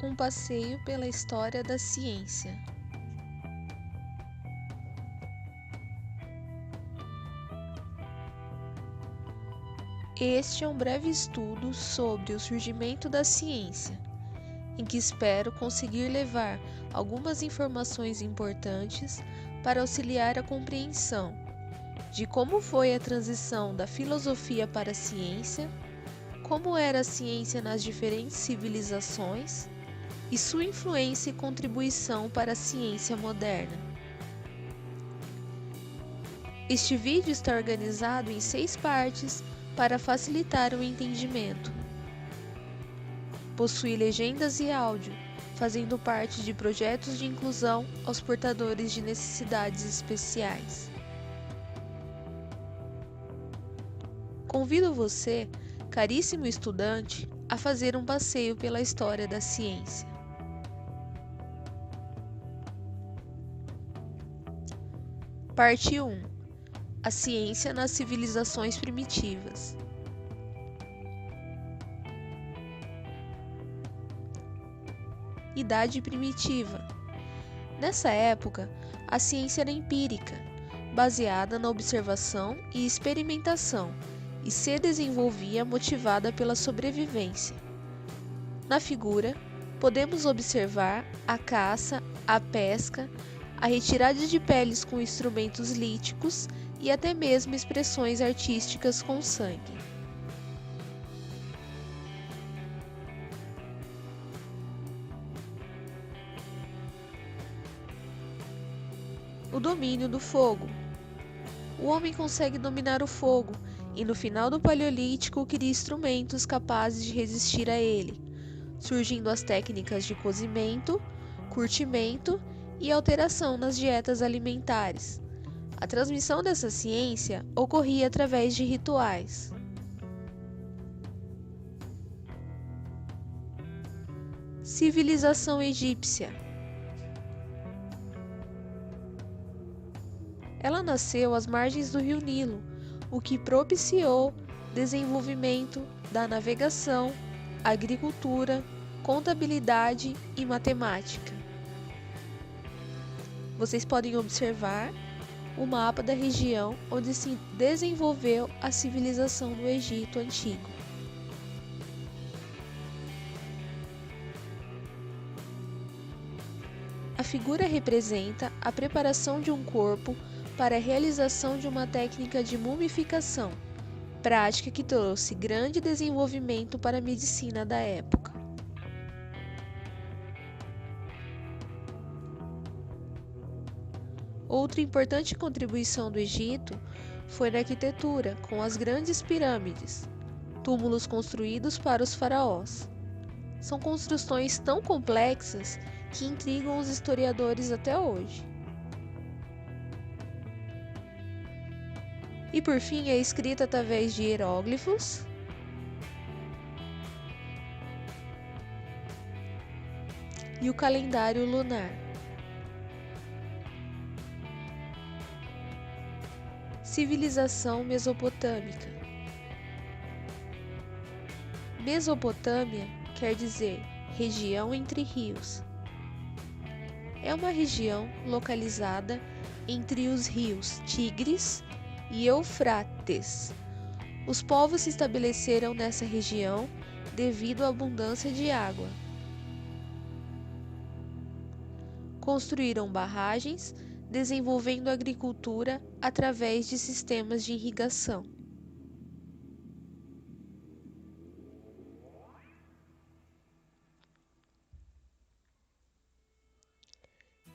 Um passeio pela história da ciência. Este é um breve estudo sobre o surgimento da ciência, em que espero conseguir levar algumas informações importantes para auxiliar a compreensão de como foi a transição da filosofia para a ciência, como era a ciência nas diferentes civilizações e sua influência e contribuição para a ciência moderna. Este vídeo está organizado em 6 partes para facilitar o entendimento. Possui legendas e áudio, fazendo parte de projetos de inclusão aos portadores de necessidades especiais. Convido você, caríssimo estudante, a fazer um passeio pela história da ciência. Parte 1. A ciência nas civilizações primitivas. Idade primitiva. Nessa época, a ciência era empírica, baseada na observação e experimentação, e se desenvolvia motivada pela sobrevivência. Na figura, podemos observar a caça, a pesca, a retirada de peles com instrumentos líticos e até mesmo expressões artísticas com sangue. O domínio do fogo. O homem consegue dominar o fogo e no final do Paleolítico cria instrumentos capazes de resistir a ele, surgindo as técnicas de cozimento, curtimento e alteração nas dietas alimentares. A transmissão dessa ciência ocorria através de rituais. Civilização egípcia. Ela nasceu às margens do rio Nilo, o que propiciou desenvolvimento da navegação, agricultura, contabilidade e matemática. Vocês podem observar o mapa da região onde se desenvolveu a civilização do Egito Antigo. A figura representa a preparação de um corpo para a realização de uma técnica de mumificação, prática que trouxe grande desenvolvimento para a medicina da época. Outra importante contribuição do Egito foi na arquitetura, com as grandes pirâmides, túmulos construídos para os faraós. São construções tão complexas que intrigam os historiadores até hoje. E por fim, a escrita através de hieróglifos e o calendário lunar. Civilização mesopotâmica. Mesopotâmia quer dizer região entre rios. É uma região localizada entre os rios Tigres e Eufrates. Os povos se estabeleceram nessa região devido à abundância de água. Construíram barragens, desenvolvendo a agricultura através de sistemas de irrigação.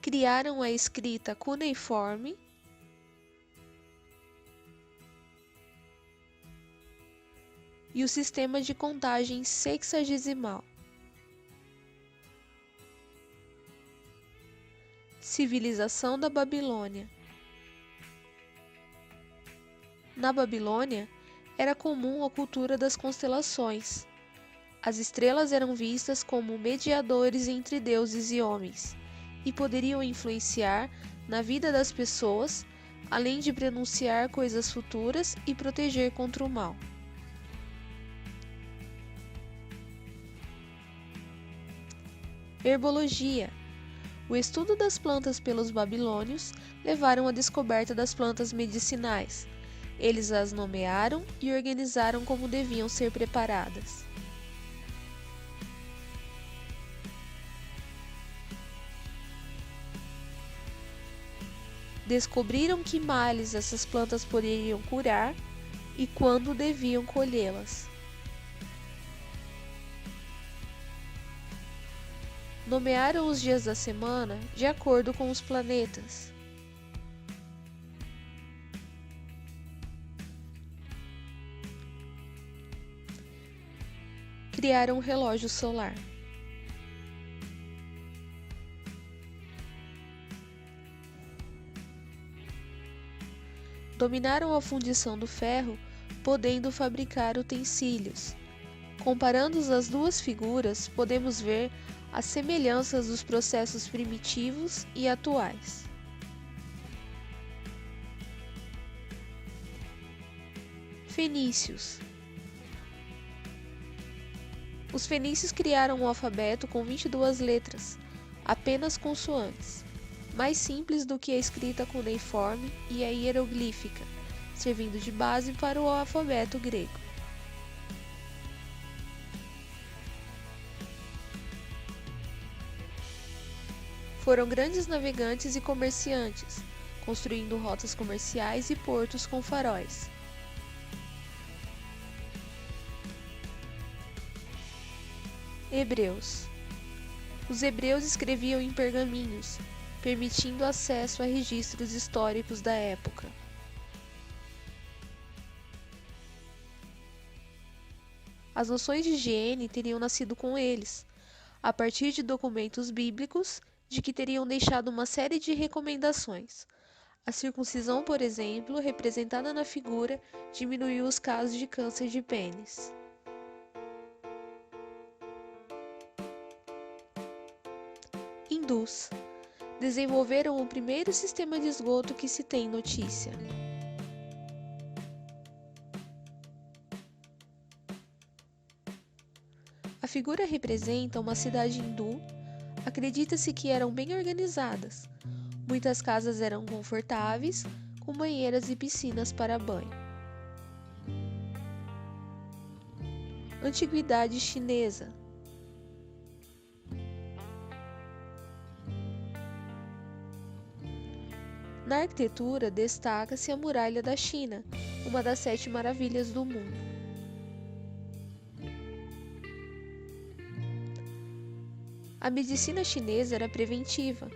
Criaram a escrita cuneiforme e o sistema de contagem sexagesimal. Civilização da Babilônia. Na Babilônia, era comum a cultura das constelações. As estrelas eram vistas como mediadores entre deuses e homens, e poderiam influenciar na vida das pessoas, além de pronunciar coisas futuras e proteger contra o mal. Herbologia. O estudo das plantas pelos babilônios levaram à descoberta das plantas medicinais. Eles as nomearam e organizaram como deviam ser preparadas. Descobriram que males essas plantas poderiam curar e quando deviam colhê-las. Nomearam os dias da semana de acordo com os planetas. Criaram um relógio solar. Dominaram a fundição do ferro, podendo fabricar utensílios. Comparando as duas figuras, podemos ver as semelhanças dos processos primitivos e atuais. Fenícios. Os fenícios criaram um alfabeto com 22 letras, apenas consoantes, mais simples do que a escrita cuneiforme e a hieroglífica, servindo de base para o alfabeto grego. Foram grandes navegantes e comerciantes, construindo rotas comerciais e portos com faróis. Hebreus. Os hebreus escreviam em pergaminhos, permitindo acesso a registros históricos da época. As noções de higiene teriam nascido com eles, a partir de documentos bíblicos de que teriam deixado uma série de recomendações. A circuncisão, por exemplo, representada na figura, diminuiu os casos de câncer de pênis. Hindus. Desenvolveram o primeiro sistema de esgoto que se tem notícia. A figura representa uma cidade hindu. Acredita-se que eram bem organizadas. Muitas casas eram confortáveis, com banheiras e piscinas para banho. Antiguidade chinesa. Na arquitetura destaca-se a Muralha da China, uma das 7 maravilhas do mundo. A medicina chinesa era preventiva.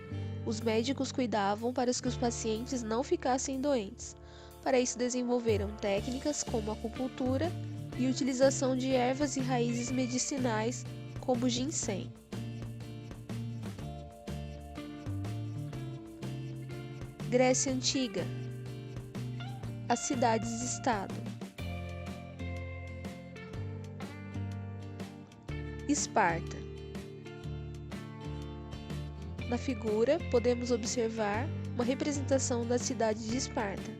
Os médicos cuidavam para que os pacientes não ficassem doentes. Para isso desenvolveram técnicas como acupuntura e utilização de ervas e raízes medicinais como o ginseng. Grécia Antiga. As cidades-estado. Esparta. Na figura, podemos observar uma representação da cidade de Esparta,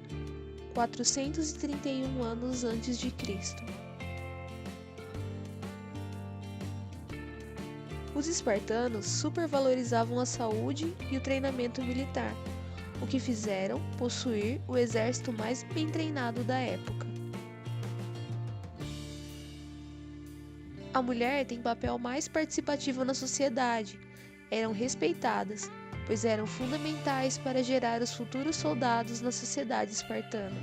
431 anos antes de Cristo. Os espartanos supervalorizavam a saúde e o treinamento militar, o que fizeram possuir o exército mais bem treinado da época. A mulher tem papel mais participativo na sociedade. Eram respeitadas, pois eram fundamentais para gerar os futuros soldados na sociedade espartana.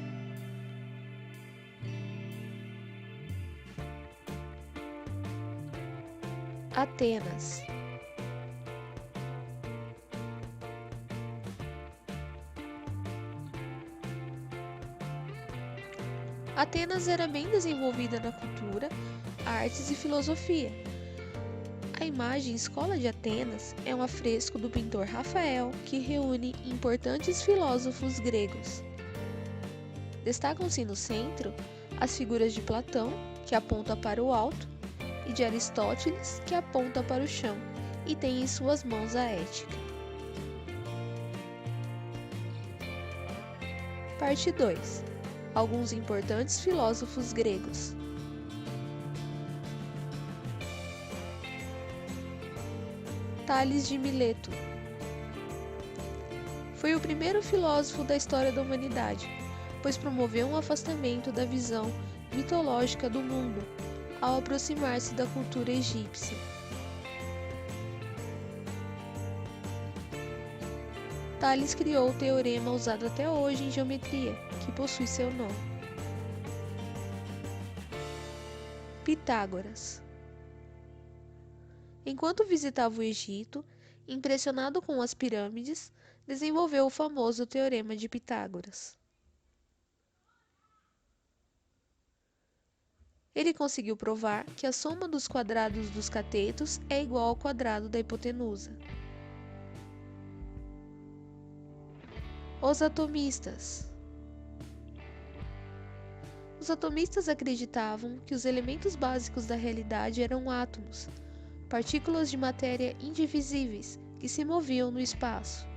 Atenas. Atenas era bem desenvolvida na cultura, artes e filosofia. A imagem Escola de Atenas é um afresco do pintor Rafael que reúne importantes filósofos gregos. Destacam-se no centro as figuras de Platão, que aponta para o alto, e de Aristóteles, que aponta para o chão e tem em suas mãos a ética. Parte 2. Alguns importantes filósofos gregos. Tales de Mileto. Foi o primeiro filósofo da história da humanidade, pois promoveu um afastamento da visão mitológica do mundo ao aproximar-se da cultura egípcia. Tales criou o teorema usado até hoje em geometria, que possui seu nome. Pitágoras. Enquanto visitava o Egito, impressionado com as pirâmides, desenvolveu o famoso Teorema de Pitágoras. Ele conseguiu provar que a soma dos quadrados dos catetos é igual ao quadrado da hipotenusa. Os atomistas. Os atomistas acreditavam que os elementos básicos da realidade eram átomos, partículas de matéria indivisíveis que se moviam no espaço.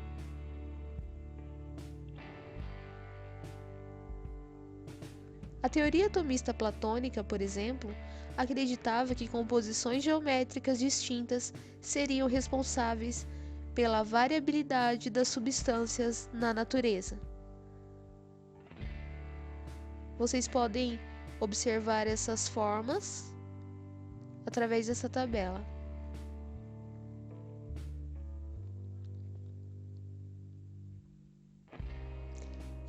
A teoria atomista platônica, por exemplo, acreditava que composições geométricas distintas seriam responsáveis pela variabilidade das substâncias na natureza. Vocês podem observar essas formas através dessa tabela.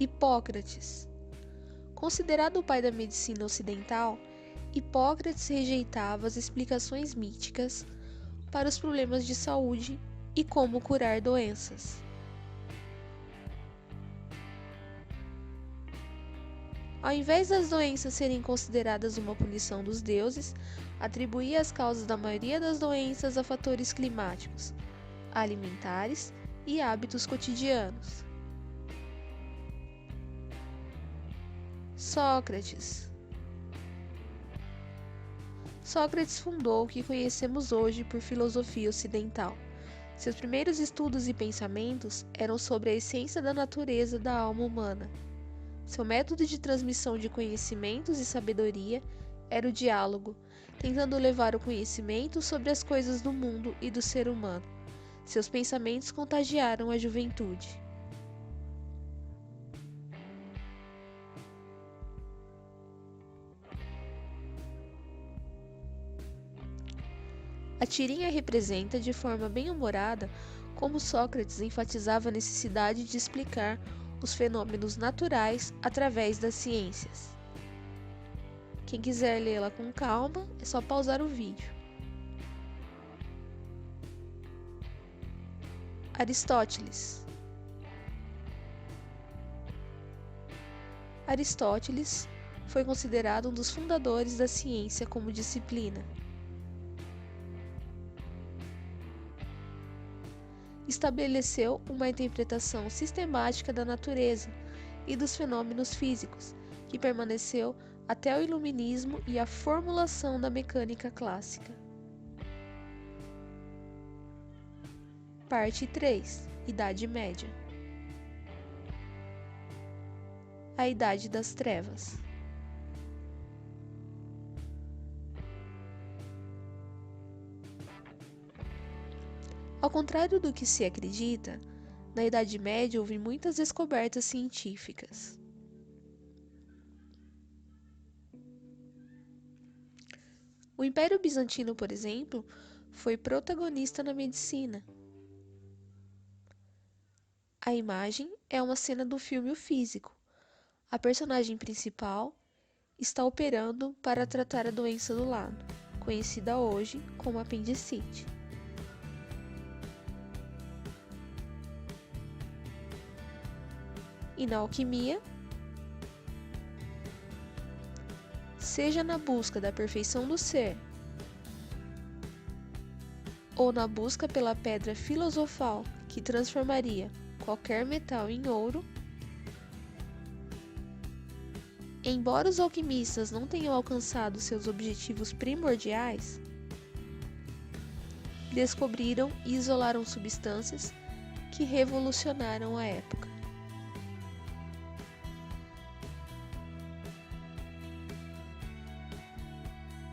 Hipócrates. Considerado o pai da medicina ocidental, Hipócrates rejeitava as explicações míticas para os problemas de saúde e como curar doenças. Ao invés das doenças serem consideradas uma punição dos deuses, atribuía as causas da maioria das doenças a fatores climáticos, alimentares e hábitos cotidianos. Sócrates. Sócrates fundou o que conhecemos hoje por filosofia ocidental. Seus primeiros estudos e pensamentos eram sobre a essência da natureza da alma humana. Seu método de transmissão de conhecimentos e sabedoria era o diálogo, tentando levar o conhecimento sobre as coisas do mundo e do ser humano. Seus pensamentos contagiaram a juventude. A tirinha representa, de forma bem-humorada, como Sócrates enfatizava a necessidade de explicar os fenômenos naturais através das ciências. Quem quiser lê-la com calma, é só pausar o vídeo. Aristóteles. Aristóteles foi considerado um dos fundadores da ciência como disciplina. Estabeleceu uma interpretação sistemática da natureza e dos fenômenos físicos, que permaneceu até o Iluminismo e a formulação da mecânica clássica. Parte 3. Idade Média. A Idade das Trevas. Ao contrário do que se acredita, na Idade Média houve muitas descobertas científicas. O Império Bizantino, por exemplo, foi protagonista na medicina. A imagem é uma cena do filme O Físico. A personagem principal está operando para tratar a doença do lado, conhecida hoje como apendicite. E na alquimia, seja na busca da perfeição do ser ou na busca pela pedra filosofal que transformaria qualquer metal em ouro, embora os alquimistas não tenham alcançado seus objetivos primordiais, descobriram e isolaram substâncias que revolucionaram a época.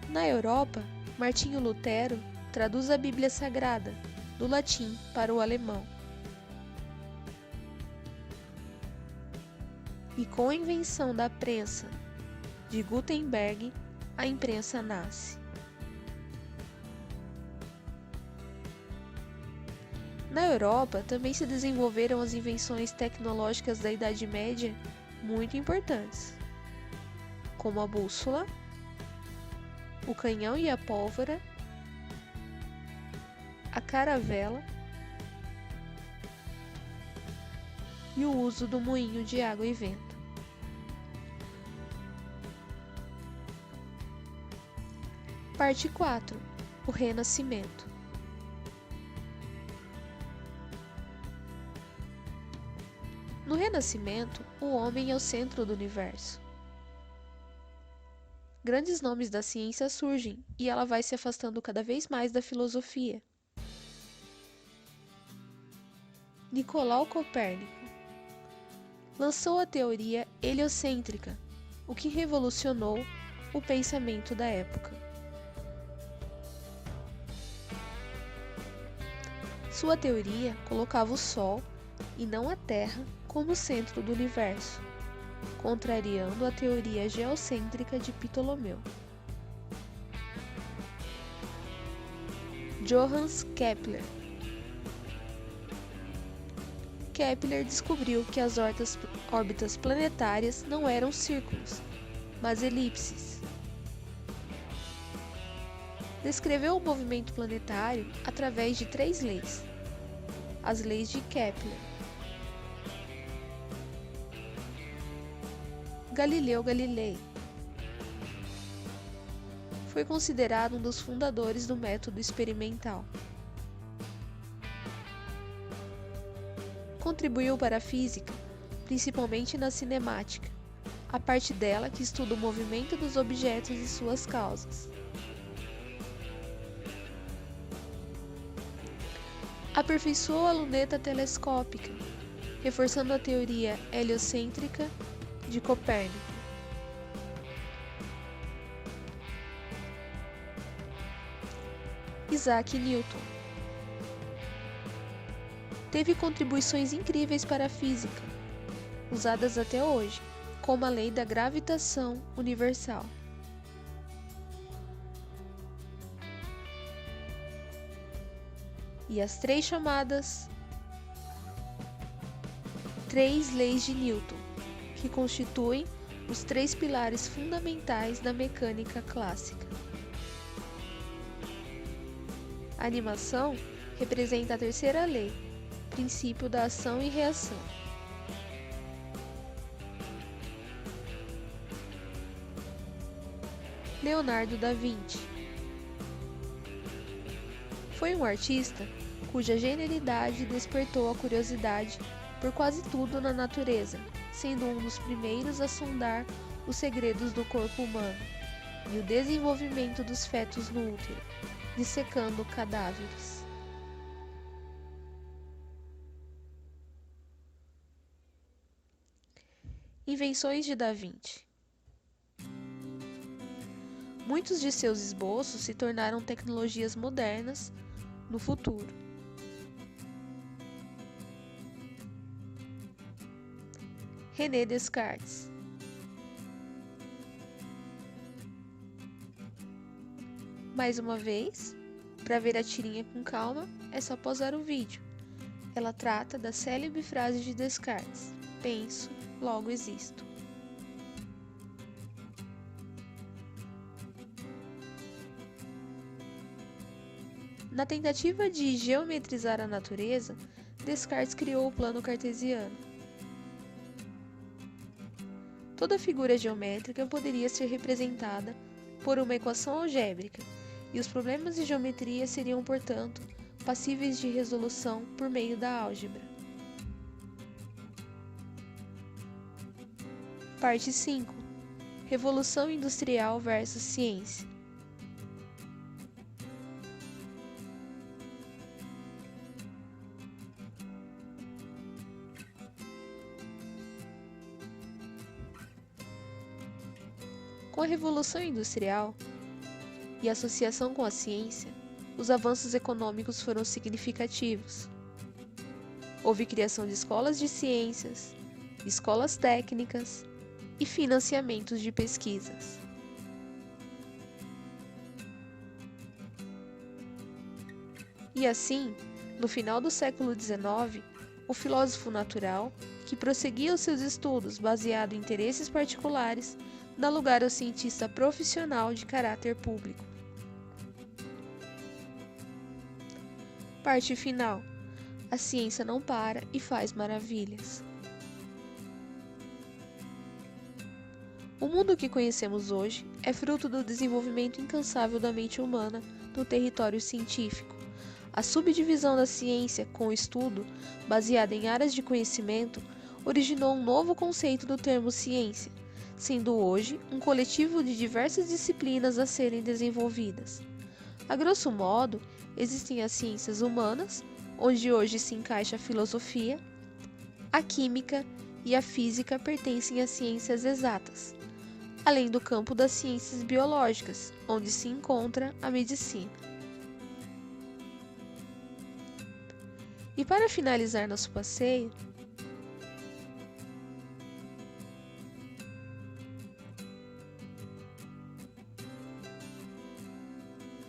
Na Europa, Martinho Lutero traduz a Bíblia Sagrada, do latim para o alemão. E com a invenção da prensa de Gutenberg, a imprensa nasce. Na Europa, também se desenvolveram as invenções tecnológicas da Idade Média muito importantes, como a bússola, o canhão e a pólvora, a caravela e o uso do moinho de água e vento. Parte 4. O Renascimento. No Renascimento, o homem é o centro do universo. Grandes nomes da ciência surgem e ela vai se afastando cada vez mais da filosofia. Nicolau Copérnico lançou a teoria heliocêntrica, o que revolucionou o pensamento da época. Sua teoria colocava o Sol, e não a Terra, como centro do universo, contrariando a teoria geocêntrica de Ptolomeu. Johannes Kepler. Kepler descobriu que as órbitas planetárias não eram círculos, mas elipses. Descreveu o movimento planetário através de 3 leis: as leis de Kepler. Galileu Galilei foi considerado um dos fundadores do método experimental. Contribuiu para a física, principalmente na cinemática, a parte dela que estuda o movimento dos objetos e suas causas. Aperfeiçoou a luneta telescópica, reforçando a teoria heliocêntrica de Copérnico. Isaac Newton teve contribuições incríveis para a física, usadas até hoje, como a lei da gravitação universal. E as 3 chamadas 3 leis de Newton, que constituem os 3 pilares fundamentais da mecânica clássica. A animação representa a terceira lei, princípio da ação e reação. Leonardo da Vinci foi um artista cuja genialidade despertou a curiosidade por quase tudo na natureza, sendo um dos primeiros a sondar os segredos do corpo humano e o desenvolvimento dos fetos no útero, dissecando cadáveres. Invenções de Da Vinci. Muitos de seus esboços se tornaram tecnologias modernas no futuro. René Descartes. Mais uma vez, para ver a tirinha com calma, é só pausar o vídeo. Ela trata da célebre frase de Descartes: penso, logo existo. Na tentativa de geometrizar a natureza, Descartes criou o plano cartesiano. Toda figura geométrica poderia ser representada por uma equação algébrica, e os problemas de geometria seriam, portanto, passíveis de resolução por meio da álgebra. Parte 5. Revolução Industrial versus Ciência. Com a Revolução Industrial e a associação com a ciência, os avanços econômicos foram significativos. Houve criação de escolas de ciências, escolas técnicas e financiamentos de pesquisas. E assim, no final do século XIX, o filósofo natural, que prosseguia os seus estudos baseado em interesses particulares, dá lugar ao cientista profissional de caráter público. Parte final. A ciência não para e faz maravilhas. O mundo que conhecemos hoje é fruto do desenvolvimento incansável da mente humana no território científico. A subdivisão da ciência com o estudo, baseada em áreas de conhecimento, originou um novo conceito do termo ciência, sendo hoje um coletivo de diversas disciplinas a serem desenvolvidas. A grosso modo, existem as ciências humanas, onde hoje se encaixa a filosofia, a química e a física pertencem às ciências exatas, além do campo das ciências biológicas, onde se encontra a medicina. E para finalizar nosso passeio,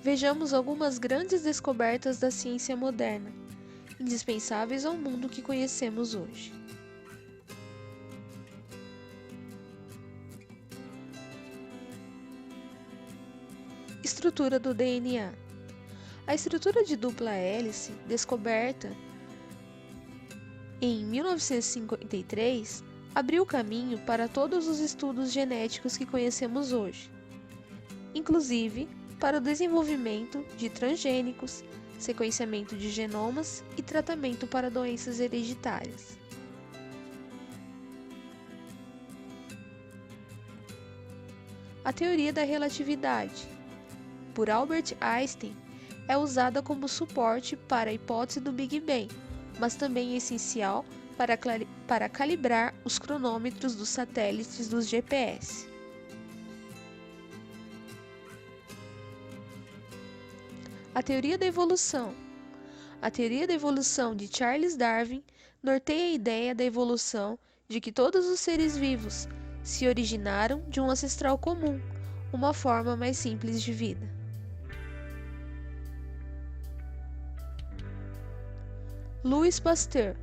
vejamos algumas grandes descobertas da ciência moderna, indispensáveis ao mundo que conhecemos hoje. Estrutura do DNA. A estrutura de dupla hélice, descoberta em 1953, abriu caminho para todos os estudos genéticos que conhecemos hoje, inclusive para o desenvolvimento de transgênicos, sequenciamento de genomas e tratamento para doenças hereditárias. A teoria da relatividade, por Albert Einstein, é usada como suporte para a hipótese do Big Bang, mas também é essencial para calibrar os cronômetros dos satélites dos GPS. A teoria da evolução. A teoria da evolução de Charles Darwin norteia a ideia da evolução de que todos os seres vivos se originaram de um ancestral comum, uma forma mais simples de vida. Louis Pasteur,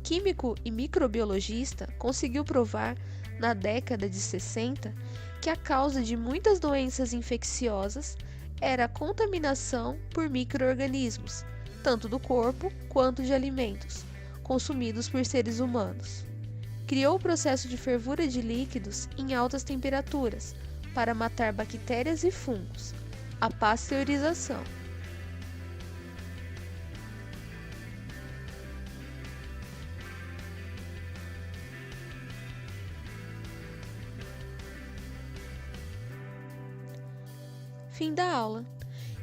químico e microbiologista, conseguiu provar, na década de 60, que a causa de muitas doenças infecciosas era a contaminação por micro-organismos, tanto do corpo quanto de alimentos, consumidos por seres humanos. Criou o processo de fervura de líquidos em altas temperaturas para matar bactérias e fungos, a pasteurização. Fim da aula.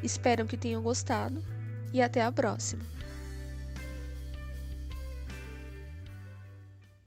Espero que tenham gostado e até a próxima.